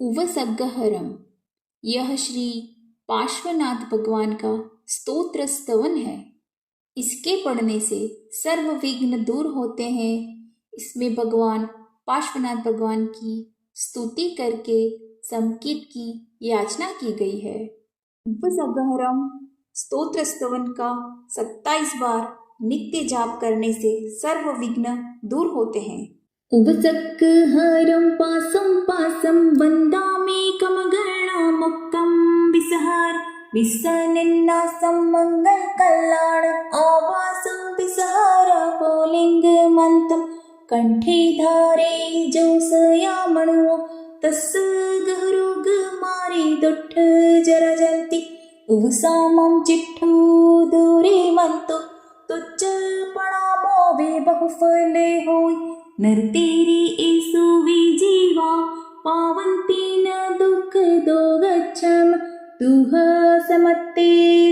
उवसग्गहरम। यह श्री पार्श्वनाथ भगवान का स्तोत्र स्तवन है। इसके पढ़ने से सर्व विघ्न दूर होते हैं। इसमें भगवान पार्श्वनाथ भगवान की स्तुति करके संकीर्त की याचना की गई है। उवसग्गहरम स्तोत्र स्तवन का 27 बार नित्य जाप करने से सर्व विघ्न दूर होते हैं। उवसग्गहरं पासं पासं वन्दामेकं गणामुक्तं विसहार विसनिन्नासं मङ्गलकल्याण आवासं विसहार पुल्लिङ्गमन्तं कंठे धारे जोसयामणो तस्य गहरुगमारी दुट्ठ जरजन्ति उवसामं चिट्ठू दूरे मंतो तुच्छ प्रणामो वे बहुफले होय नरतेरी एसु विजीवा पावन्ति न दुःख दो गच्छम तुह समत्ते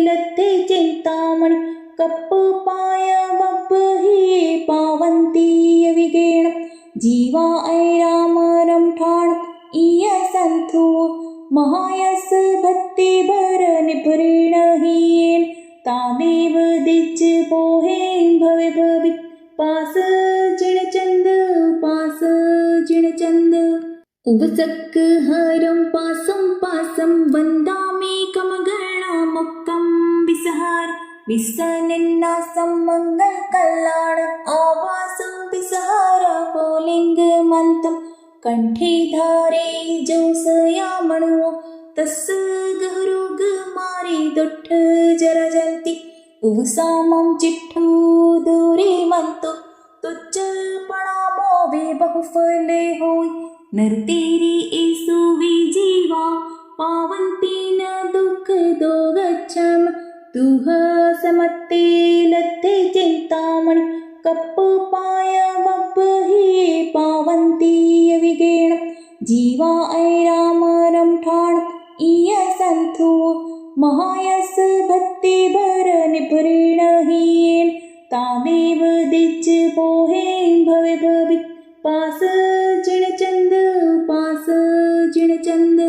लत्ते चिन्तामणि कप्पाय बब्बहि पावन्ति विगेण जीवा ऐराम रमठाण इय संथु महायस भक्ति भर निपुण हीन तादेव दिच पोहेन भवे भवि पास जिणचंद पास जिणचंद उवसग्गहरं पासं पासं वन्दामेकं गणामुक्तं विसहार विसनिन्नासं मङ्गलकल्याण आवासं विसहार पुल्लिङ्गमन्तं कंठे धारे जोसयामणो तस्य गहरुगमारी दुट्ठ जरजन्ति उवसामं चिट्ठू दूरे मंतो तुच्छ प्रणामो वे बहुफले होय नरतेरी एसु विजीवा पावन्ति न दुःख दो गच्छम तुह समत्ते लत्ते चिन्तामणि कप्पाय बब्बहि पावन्ति विगेण जीवा ऐराम रमठाण इय संथु महायस भक्ति भर निपुण हीन तादेव दिच पोहेन भवे भवि पास जिणचंद पास जिणचंद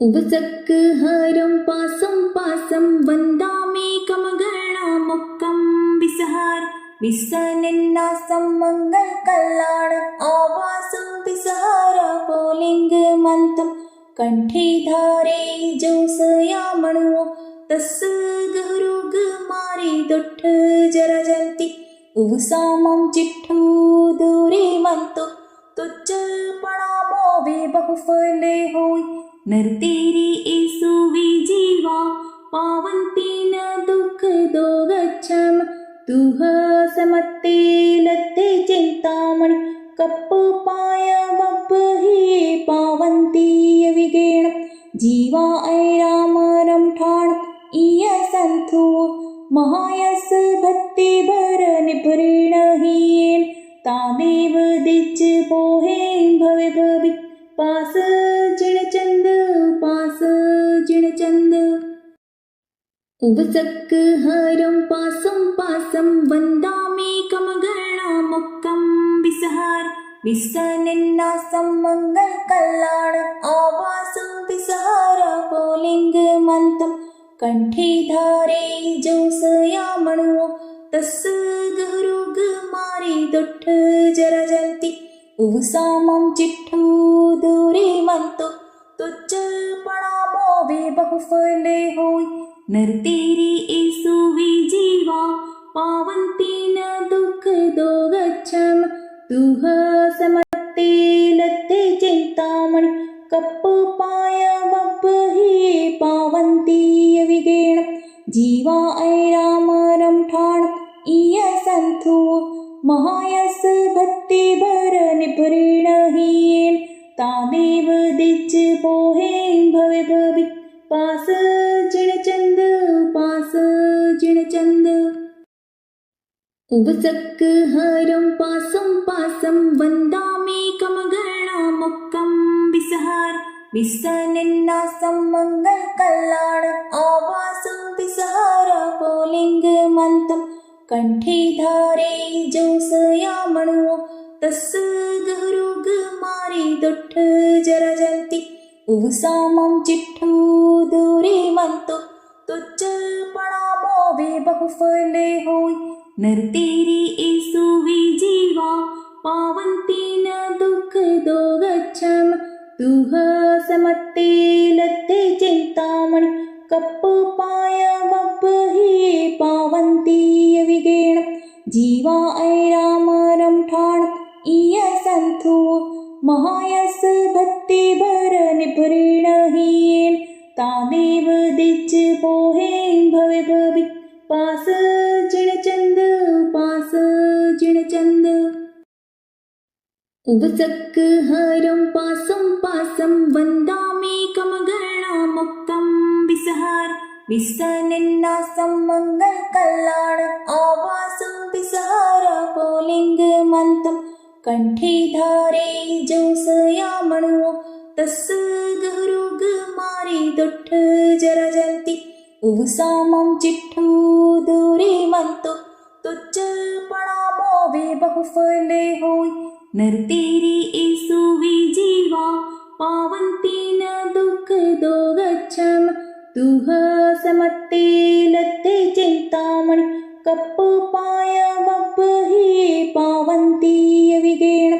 उवसग्गहरं पासं पासं वन्दामेकं गणामुक्तं विसहार विसनिन्नासं मङ्गलकल्याण आवासं विसहार पुल्लिङ्गमन्तं कंठे धारे जोसयामणो तस्य गहरुगमारी दुट्ठ जरजन्ति उवसामं चिट्ठू दूरे मंतो तुच्छ प्रणामो वे बहुफले होय नरतेरी एसु विजीवा पावन्ति न दुःख दो गच्छम तुह समत्ते लत्ते चिन्तामणि कप्पाय बब्बहि पावन्ति विगेण जीवा ऐराम रमठाण इय संथु महायस भक्ति भर निपुण हीन तादेव दिच पोहेन भवे भवि पास जिणचंद पास जिणचंद उवसग्गहरं पासं पासं वन्दामेकं गणामुक्तं विसहार विसनिन्नासं मङ्गलकल्याण आवासं विसहार पुल्लिङ्गमन्तं कंठे धारे जोसयामणो तस्य गहरुगमारी दुट्ठ जरजन्ति उवसामं चिट्ठू दूरे मंतो तुच्छ प्रणामो वे बहुफले होय नरतेरी एसु विजीवा पावन्ति न दुःख दो गच्छम तुह समत्ते लत्ते चिन्तामणि कप्पाय बब्बहि पावन्ति विगेण जीवा ऐराम रमठाण इय संथु महायस भक्ति भर निपुण हीन तादेव दिच पोहेन भवे भवि पास जिणचंद पास जिणचंद उवसग्गहरं पासं पासं वन्दामेकं गणामुक्तं विसहार विसनिन्नासं मङ्गलकल्याण आवासं विसहार पुल्लिङ्गमन्तं कंठे धारे जोसयामणो तस्य गहरुगमारी दुट्ठ जरजन्ति उवसामं चिट्ठू दूरीमंतो तुच्छ वे बहुफले होय नरतेरी एसुवी जीवा पावन्ति न दुःख दो गच्छम तुह समत्ते लत्ते चिंतामणि कप्पाय बब्बहि पावन्ति विगेण जीवा ऐराम रमठाण इय संथु महायस भक्ति भर निपुण हीन तादेव दिच पोहें भवे भवि पास जिणचंद पास जिणचंद उवसक हरं पासं वन्दामेकं गणामुक्तं विसहार विसनिन्नासं मंगल कल्याण आवासं विसहार पुलिंगमन्तं कंठे धारे जोसयामणो तस् गहरुग मारी दुट्ठ जरजन्ति उवसामं चिट्ठू दूरीमंतो तुच्छ वे बहुफले होय नरतेरी एसुवी जीवा पावन्ति न दुःख दो गच्छम तुह समत्ते लत्ते चिंतामणि कप्पाय बब्बहि पावन्ति विगेण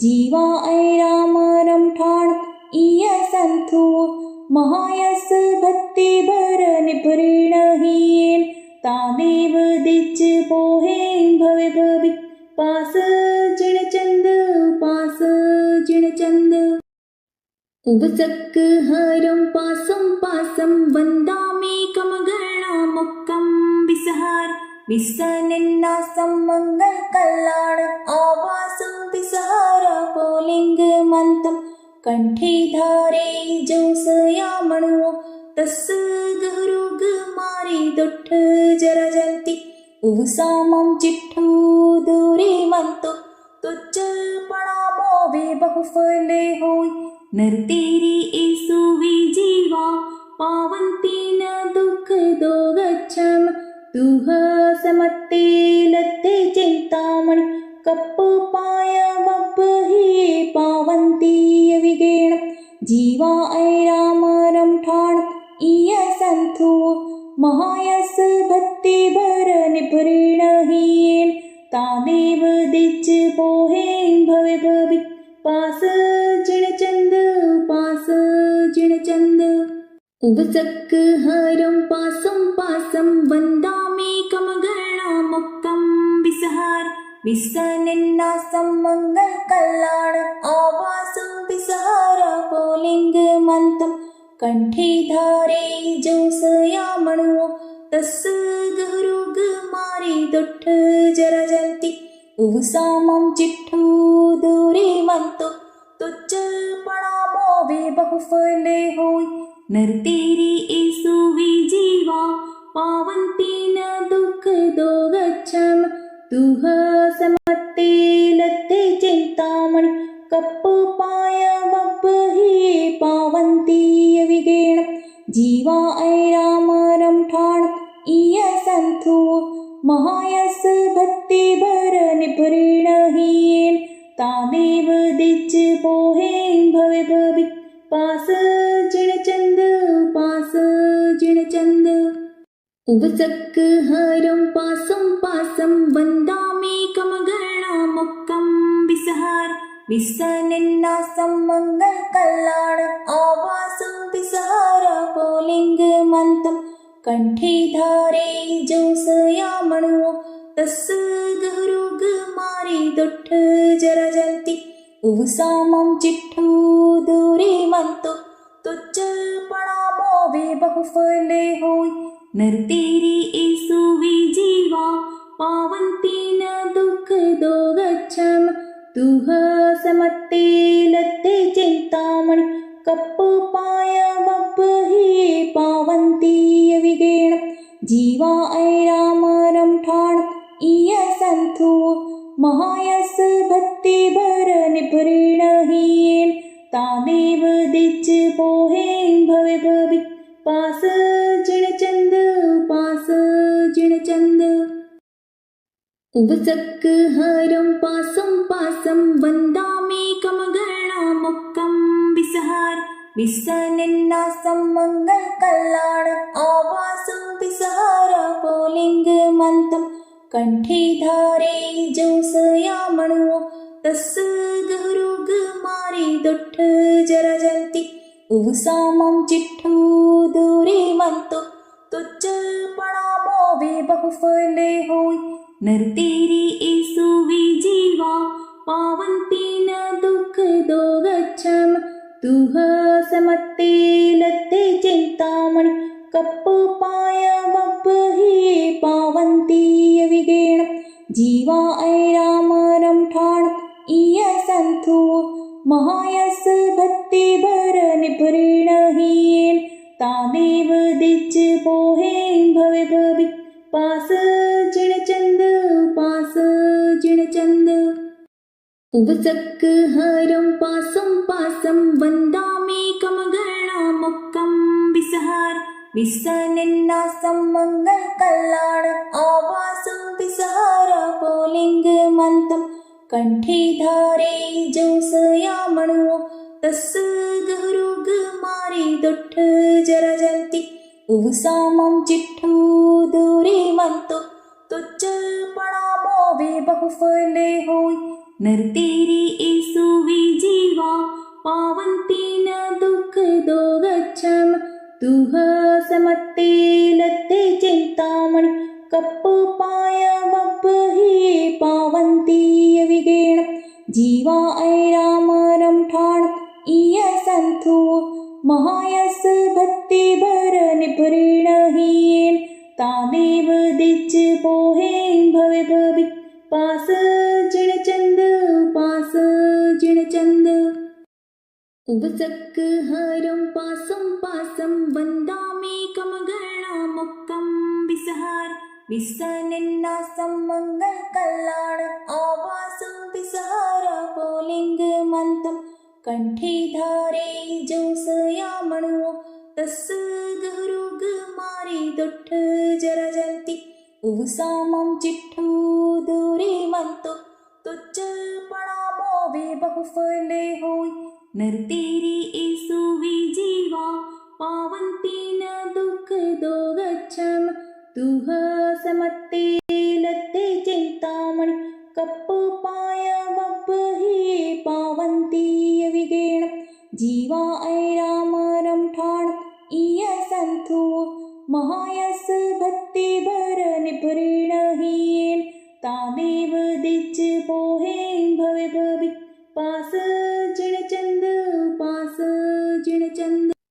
जीवा ऐराम रमठाण इय संथु महायस भक्ति भर निपुण हीन तादेव दिच पोहें भवे भवि पास जिणचंद पास जिणचंद उवसक हरं पासं वन्दामेकं गणामुक्तं विसहार विसनिन्नासं मंगल कल्याण आवासं विसहार पुलिंगमन्तं कंठे धारे जोसयामणो तस् गहरुग मारी दुट्ठ जरजन्ति उवसामं चिट्ठू दूरीमंतो तुच्छ वे बहुफले होय नरतेरी एसुवी जीवा पावन्ति न दुःख दो गच्छम तुह समत्ते लत्ते चिंतामणि कप्पाय बब्बहि पावन्ति विगेण जीवा ऐराम रमठाण इय संथु महायस भक्ति भर निपुण हीन तादेव दिच पोहें भवे भवि पास जिणचंद पास जिणचंद उवसक हरं पासं वन्दामेकं गणामुक्तं विसहार विसनिन्नासं मंगल कल्याण आवासं विसहार पुलिंगमन्तं कंठे धारे जोसयामणो तस् गहरुग मारी दुट्ठ जरजन्ति उवसामं चिट्ठू दूरीमंतो तुच्छ वे बहुफले होय नरतेरी एसुवी जीवा पावन्ति न दुःख दो गच्छम तुह समत्ते लत्ते चिंतामणि कप्पाय बब्बहि पावन्ति विगेण जीवा ऐराम रमठाण इय संथु महायस भक्ति भर निपुण हीन तादेव दिच पोहें भवे भवि पास जिणचंद पास जिणचंद उवसक हरं पासं वन्दामेकं गणामुक्तं विसहार विसनिन्नासं मंगल कल्याण आवासं विसहार पुलिंगमन्तं कंठे धारे जोसयामणो तस् गहरुग मारी दुट्ठ जरजन्ति उवसामं चिट्ठू दूरीमंतो तुच्छ वे बहुफले होय नरतेरी एसुवी जीवा पावन्ति न दुःख दो गच्छम तुह समत्ते लत्ते चिंतामणि कप्पाय बब्बहि पावन्ति विगेण जीवा ऐराम रमठाण इय संथु महायस भक्ति भर निपुण हीन तादेव दिच पोहें भवे भवि पास जिणचंद पास जिणचंद उवसक हरं पासं वन्दामेकं गणामुक्तं विसहार विसनिन्नासं मङ्गलकल्याण आवासं विसहार पुल्लिङ्गमन्तं कण्ठे धारे जोसयामणो तस्य गहरुगमारी दुट्ठ जरजन्ति उवसामं चिट्ठो दूरे मंतो तुच्छ पणामो वे बहुफले होय नरतेरी एसु विजीवा पावन्ति न दुःख दो गच्छम तुह समत्ते लत्ते चिन्तामणि कप्पाय वप्हि पावन्ति विगेण जीवा ऐराम रमठाण इय संथु महायस भक्ति भर निपुण हीन तादेव दिच पोहें भवे भवि पास जिण चंद उवसक हरं पासं वन्दामेकं गणामुक्तं विसहार विसनिन्नासं मङ्गलकल्याण आवासं विसहार पुल्लिङ्गमन्तं कण्ठे धारे जोसयामणो तस्य गहरुगमारी दुट्ठ जरजन्ति उवसामं चिट्ठो दूरे मंतो तुच्छ पणामो वे बहुफले होय नरतेरी एसु विजीवा पावन्ति न दुःख दो गच्छम तुह समत्ते लत्ते चिन्तामणि कप्पाय वप्हि पावन्ति विगेण जीवा ऐराम रमठाण इय संथु महायस भक्ति भर निपुण हीन तादेव दिच पोहें भवे भवि पास जिण चंद उवसक हरं पासं वन्दामेकं गणामुक्तं विसहार विसनिन्नासं मङ्गलकल्याण आवासं विसहार पुल्लिङ्गमन्तं कण्ठे धारे जोसयामणो तस्य गहरुगमारी दुट्ठ जरजन्ति उवसामं चिट्ठो दूरे मंतो तुच्छ पणामो वे बहुफले होय नरतेरी एसु विजीवा पावन्ति न दुःख दो गच्छम तुह समत्ते लत्ते चिन्तामणि कप्पाय वप्हि पावन्ति विगेण जीवा ऐराम रमठाण इय संथु महायस भक्ति भर निपुण हीन तादेव दिच पोहें भवे भवि पास जिण चंद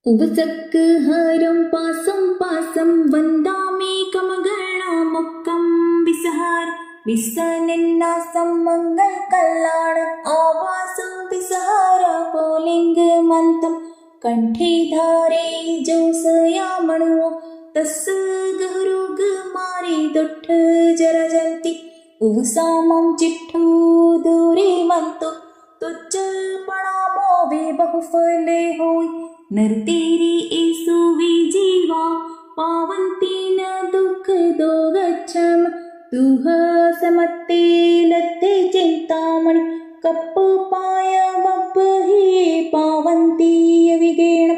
उवसक हरं पासं वन्दामेकं गणामुक्तं विसहार विसनिन्नासं मङ्गलकल्याण आवासं विसहार पुल्लिङ्गमन्तं कण्ठे धारे जोसयामणो तस्य गहरुगमारी दुट्ठ जरजन्ति उवसामं चिट्ठो दूरे मंतो तुच्छ पणामो वे बहुफले होय नरतेरी एसु विजीवा पावन्ति न दुःख दो गच्छम तुह समत्ते लत्ते चिन्तामणि कप्पाय वप्हि पावन्ति विगेण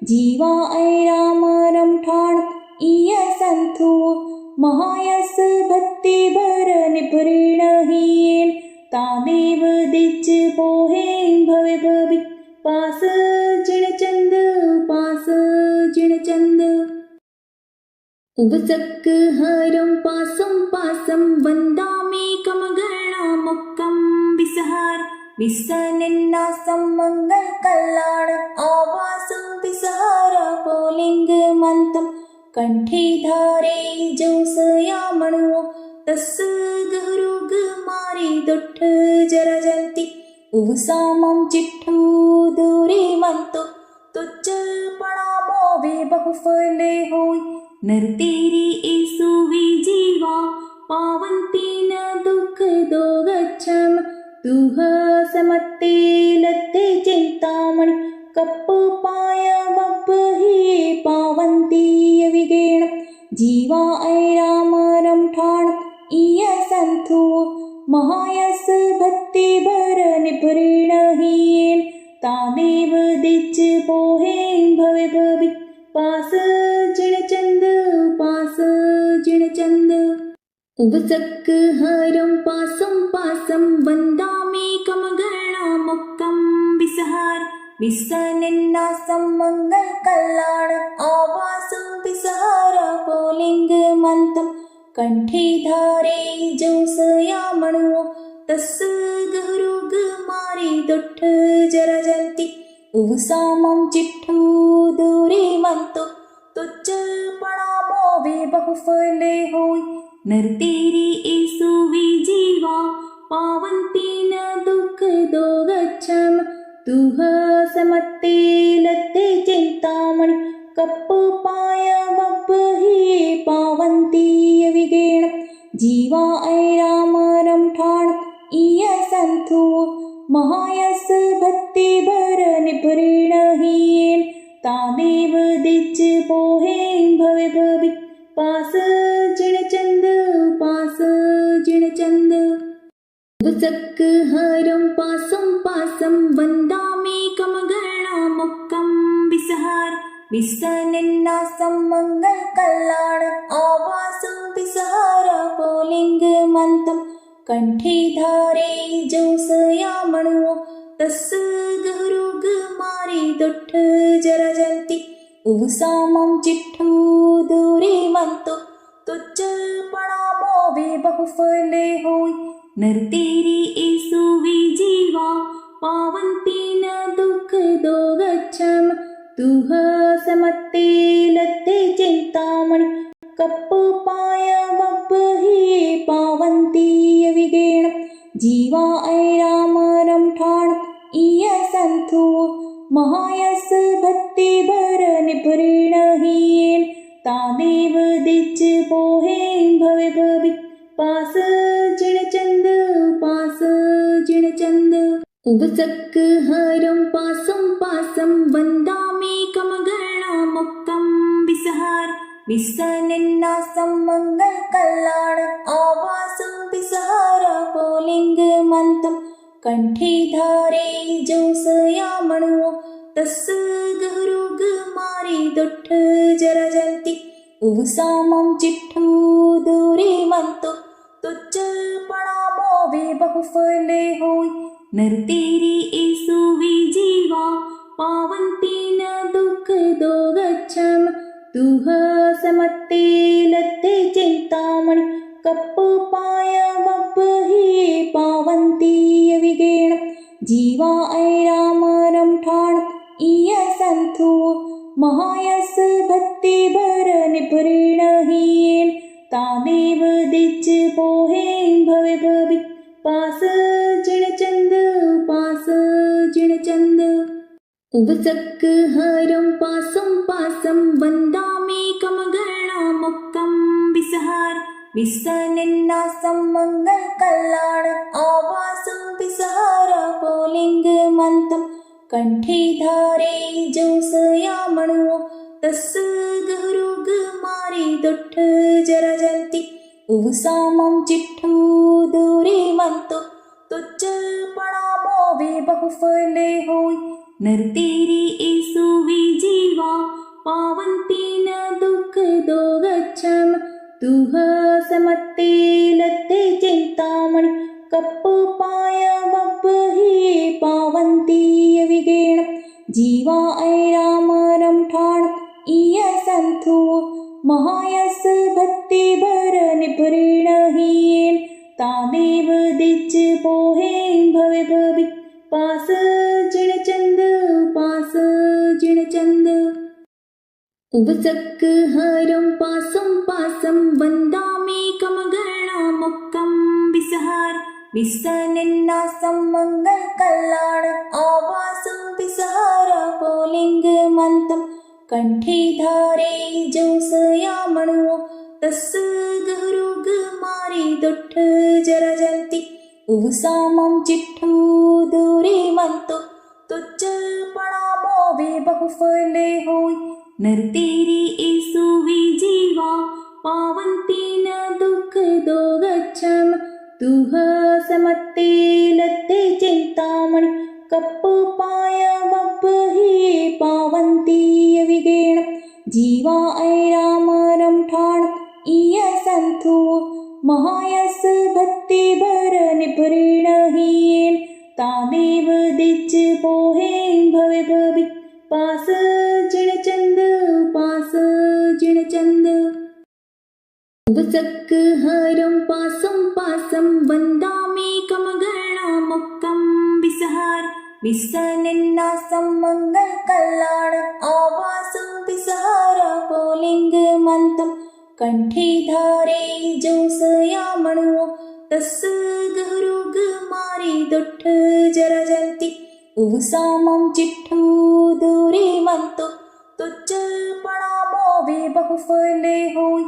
जीवा ऐराम रमठाण इय संथु महायस भक्ति भर निपुण हीन तादेव दिच पोहें भवे भवि पास जिण चंद उवसक हरं पासं वन्दामेकं गणामुक्तं विसहार विसनिन्नासं मङ्गलकल्याण आवासं विसहार पुल्लिङ्गमन्तं कण्ठे धारे जोसयामणो तस्य गहरुगमारी दुट्ठ जरजन्ति उवसामं चिट्ठो दूरे मंतो तुच्छ पणामो वे बहुफले होय नरतेरी एसु विजीवा पावन्ति न दुःख दो गच्छम तुह समत्ते लत्ते चिन्तामणि कप्पाय वप्हि पावन्ति विगेण जीवा ऐराम रमठाण इय संथु महायस भक्ति भर निपुण हीन तादेव दिच पोहें भवे भवि पास जिणचंद पास जिणचंद उवसक् हरं पासं वन्दामेकं गणामुक्तं विसहार विसनिन्नासं मङ्गलकल्याण आवासं विसहार पुल्लिङ्गमन्तं कंठे धारे जोसयामणो तस् गहरुग मारी दुट्ठ जरजन्ति उवसामं चिट्ठू दूरे मंतो तुच्छ पणामो वे बहुफले होय नरतेरी एसु विजीवा पावन्ति न दुःख दो गच्छम तुह समत्ते लत्ते चिंतामणि कप्पाय बब्बहि पावन्ति विगेण जीवा ऐराम रमठाण इय संथु महायस भक्ति भर निपुरेण हीन तादेव दिच पोहें भवे भवि पास जिणचंद पास जिणचंद उवसक् हरं पासं वन्दामेकं गणामुक्तं विसहार विसनिन्नासं मङ्गलकल्याण आवासं विसहार पुल्लिङ्गमन्तं कंठे धारे जोसयामणो तस् गहरुग मारी दुट्ठ जरजन्ति उवसामं चिट्ठू दूरे मंतो तुच्छ पणामो वे बहुफले होय नरतेरी एसु विजीवा पावन्ति न दुःख दो गच्छम तुह समत्ते लत्ते चिंतामणि कप्पाय बब्बहि पावन्ति विगेण जीवा ऐराम रमठाण इय संथु महायस भक्ति भर निपुरेण हीन तादेव दिच पोहें भवे भवि पास जिणचंद पास जिणचंद उवसक् हरं पासं वन्दामेकं गणामुक्तं विसहार विसनिन्नासं मङ्गलकल्याण आवासं विसहार पुल्लिङ्गमन्तं कंठे धारे जोसयामणो तस् गहरुग मारी दुट्ठ जरजन्ति उवसामं चिट्ठू दूरे मंतो तुच्छ पणामो वे बहुफले होय नरतेरी एसु विजीवा पावन्ति न दुःख दो गच्छम तुह समत्ते लत्ते चिंतामणि कप्पाय बब्बहि पावन्ति विगेण जीवा ऐराम रमठाण इय संथु महायस भक्ति भर निपुरेण हीन तादेव दिच पोहें भवे भवि पास जिणचंद पास जिणचंद उवसक् हरं पासं वन्दामेकं गणामुक्तं विसहार विसनिन्नासं मङ्गलकल्याण आवासं विसहार पुल्लिङ्गमन्तं कंठे धारे जोसयामणो तस् गहरुग मारी दुट्ठ जरजन्ति उवसामं चिट्ठू दूरे मंतो तुच्छ पणामो वे बहुफले होय नरतेरी एसु विजीवा पावन्ति न दुःख दो गच्छम तुह समत्ते लत्ते चिंतामणि कप्पाय बब्बहि पावन्ति विगेण जीवा ऐराम रमठाण इय संथु महायस भक्ति भर निपुरेण हीन तादेव दिच पोहें भवे भवि पास जिणचंद पास जिणचंद उवसक् हरं पासं वन्दामेकं गणामुक्तं विसहार विसनिन्नासं मङ्गलकल्याण आवासं विसहार पुल्लिङ्गमन्तं कंठे धारे जोसयामणो तस् गहरुग मारी दुट्ठ जरजन्ति उवसामं चिट्ठू दूरे मंतो तुच्छ पणामो वे बहुफले होय नरतेरी एसु विजीवा पावन्ति न दुःख दो गच्छम तुह समत्ते लत्ते चिंतामणि कप्पाय बब्बहि पावन्ति जीवा ऐराम रमठाण इय संथु महायस भक्ति भर निपुण हीन तादेव दिच पोहें भवे भवि पास जिणचंद पास जिणचंद उपसक हरं पासं वन्दामि कमगणामुक्तं विसहार विसनिन्नासं मङ्गलकल्याण आवासं विसहार पुल्लिङ्गमन्तं कंठे धारे जोसयामणो तस् गहरुगमारी दुट्ठ जरजन्ति उवसामं चिट्ठू दूरे मंतो तुच्छ पणामो वे बहुफले होय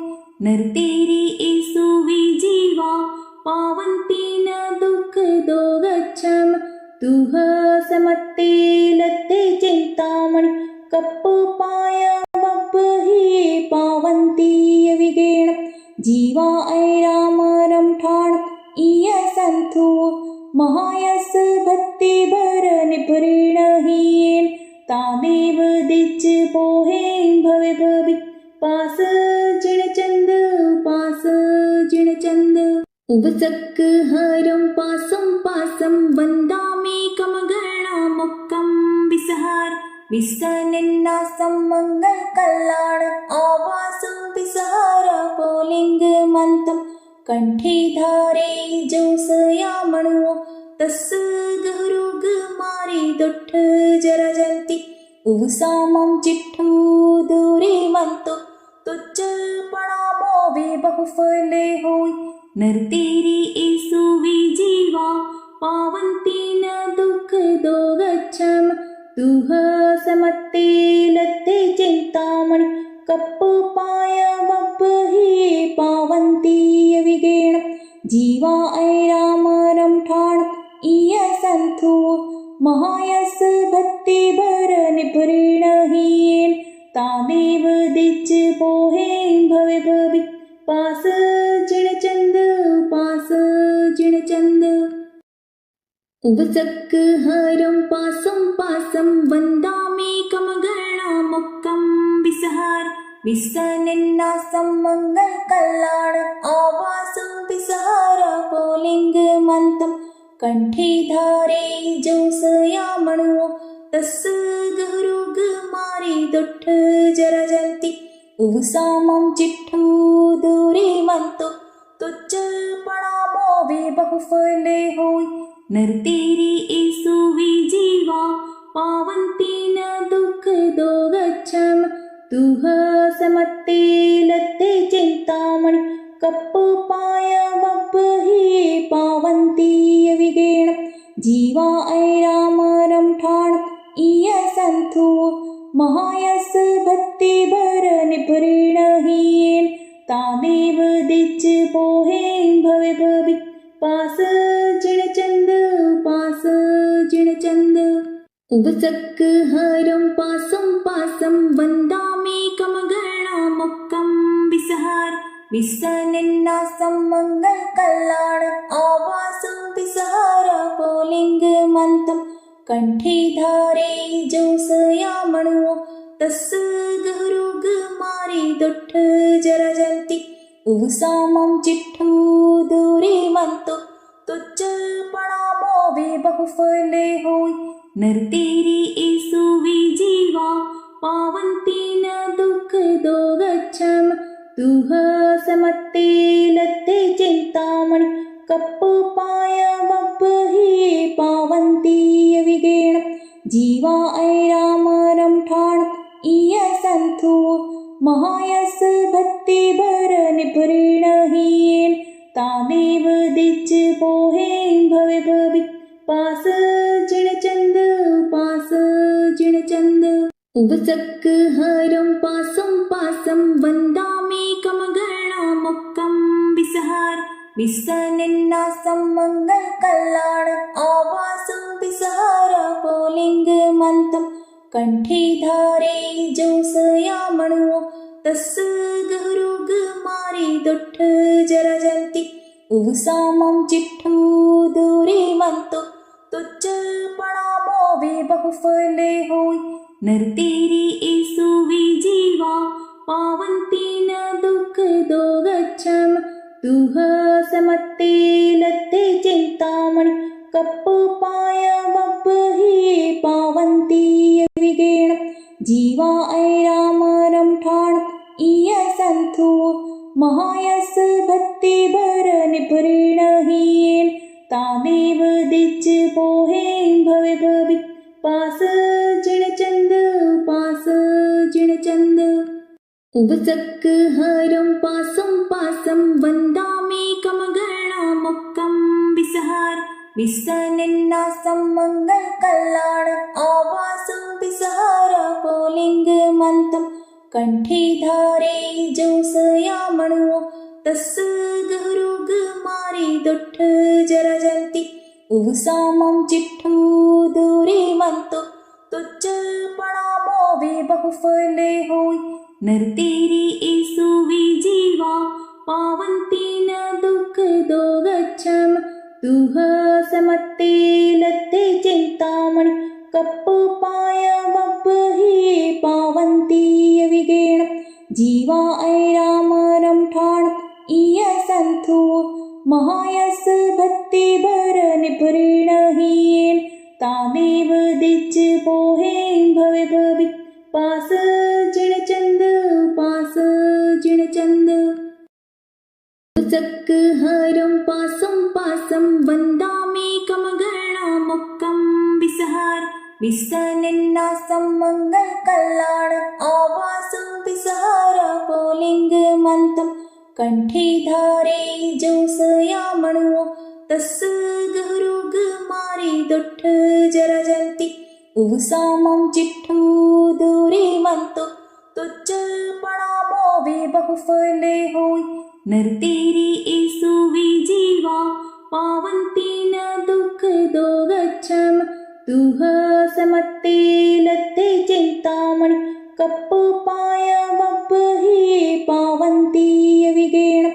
नरतेरी एसु विजीवा पावन्ति न दुःख दो गच्छम तुह समत्ते लत्ते चिन्तामणि कप्पु पाय बब्बहि पावन्ति विगेण जीवा ऐराम रमठाण इय संथु महायस भक्ति भर निपुण हीन तादेव दिच पोहें भवे भवि पास जिणचंद पास जिणचंद उपसक हरं पासं वन्दामि कमगणामुक्तं विसहार विसनिन्नासं मङ्गलकल्याण आवासं विसहार पुल्लिङ्गमन्तं कंठे धारे जोसयामणो तस् गहरुगमारी दुट्ठ जरजन्ति उवसामं चिट्ठू दूरे मंतो तुच्छ पणामो वे बहुफले होय नरतेरी एसु विजीवा पावन्ति न दुःख दो गच्छम तुह समत्ते लत्ते चिन्तामणि कप्पु पाय बब्बहि पावन्ति विगेण जीवा ऐराम रमठाण इय संथु महायस भक्ति भर निपुण हीन तादेव दिच पोहें भवे भवि पास जिणचंद पास जिणचंद उपसक हरं पासं वन्दामि कमगणामुक्तं विसहार विसनिन्नासं मङ्गलकल्याण आवासं विसहार पुल्लिङ्गमन्तं कंठे धारे जोसयामणो तस् गहरुगमारी दुट्ठ जरजन्ति उवसामं चिट्ठू दूरे मंतो तुच्छ पणामो वे बहुफले होय नरतेरी एसु विजीवा पावन्ति न दुःख दो गच्छम तुह समत्ते लत्ते चिन्तामणि कप्पु पाय बब्बहि पावन्ति विगेण जीवा ऐराम रमठाण इय संथु महायस भक्ति भर निपुण हीन तादेव दिच पोहें भवे भवि पास जिणचंद पास जिणचंद उपसक हरं पासं वन्दामि कमगणामुक्तं विसहार विसनिन्नासं मङ्गलकल्याण आवासं विसहार पुल्लिङ्गमन्तं कंठे धारे जोसयामणो तस् गहरुगमारी दुट्ठ जरजन्ति उवसामं चिट्ठू दूरे मंतो तुच्छ पणामो वे बहुफले होय नरतेरी एसु विजीवा पावन्ति न दुःख दो गच्छम तुह समत्ते लत्ते चिन्तामणि कप्पु पाय बब्बहि पावन्ति विगेण जीवा ऐराम रमठाण इय संथु महायस भक्ति भर निपुण हीन तादेव दिच पोहें भवे भवि पास जिणचंद पास जिणचंद उपसक हरं पासं वन्दामि कमगणामुक्तं विसहार विसनिन्नासं मङ्गलकल्याण आवासं विसहार पुल्लिङ्गमन्तं कंठे धारे जोसयामणो तस् गहरुगमारी दुट्ठ जरजन्ति उवसामं चिट्ठू दूरे मंतो तुच्छ पणामो वे बहुफले होय नरतेरी एसु विजीवा लत्ते चिन्तामणि कप्पाय बह्वी पावन्ति विगेण जीवा ऐराम रमठाण इय सन्थु महायस भक्ति भर निपुरेण हीन तादेव दिच पोहें भवे भवि पास जिणचंद पास जिणचंद उवसक् हरं पासं पासं वन्दामेकं गणामुक्तं विसहार विसनिन्नासं मङ्गलकल्याण आवासं विसहार पुल्लिङ्गमन्तं कंठे धारे जोसयामणो तस्य गहरुग मारे दुट्ठ जरजन्ति उवसामं चिट्ठू दूरे मंतो तुच्छ पणामो वे बहुफले होय नरतेरी एसु विजीवा पावन्ति न दुःख दो गच्छम तुह समत्ते लत्ते चिन्तामणि कप्पाय बह्वी पावन्ति विगेण जीवा ऐराम रमठाण इय सन्थु महायस भक्ति भर निपुरेण हीन तादेव दिच पोहें भवे भवि पास जिणचंद पास जिणचंद उवसक् हरं पासं पासं वन्दामेकं गणामुक्तं विसहार विसनिन्नासं मङ्गलकल्याण आवासं विसहार पुल्लिङ्गमन्तं कंठे धारे जोसयामणो तस्य गहरुग मारे दुट्ठ जरजन्ति उवसामं चिट्ठू दूरे मंतो तुच्छ पणामो वे बहुफले होय नरतेरी एसु विजीवा पावन्ति न दुःख दो गच्छम तुह समत्ते लत्ते चिन्तामणि कप्पाय बह्वी पावन्ति विगेण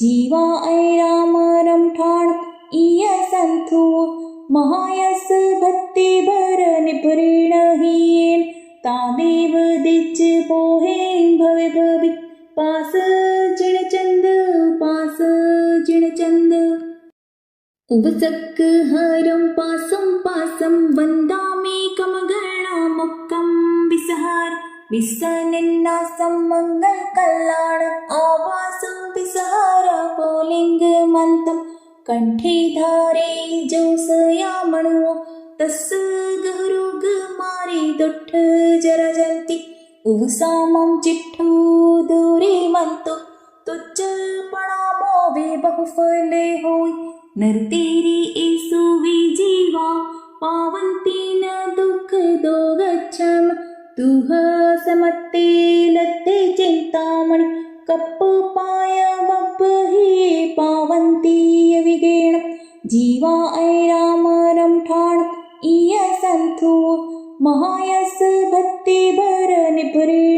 जीवा ऐराम रमठाण इय सन्थु महायस भक्ति भर निपुरेण हीन तादेव दिच पोहें भवे भवि पास जिणचंद पास जिणचंद उवसक् हरं पासं पासं वन्दामेकं गणामुक्तं विसहार विसनिन्नासं मङ्गलकल्याण आवासं विसहार पुल्लिङ्गमन्तं कंठे धारे जोसयामणो तस्य गहरुग मारे दुट्ठ जरजन्ति उवसामं चिट्ठू दूरे मंतो तुच्छ पणामो वे बहुफले होय नरतेरी एसु विजीवा पावन्ति न दुःख दो गच्छम तुह समत्ते लत्ते चिन्तामणि कप्पाय बह्वी पावन्ति विगेण जीवा ऐराम रमठाण इय सन्थु महायस भक्ति भर निपुरेण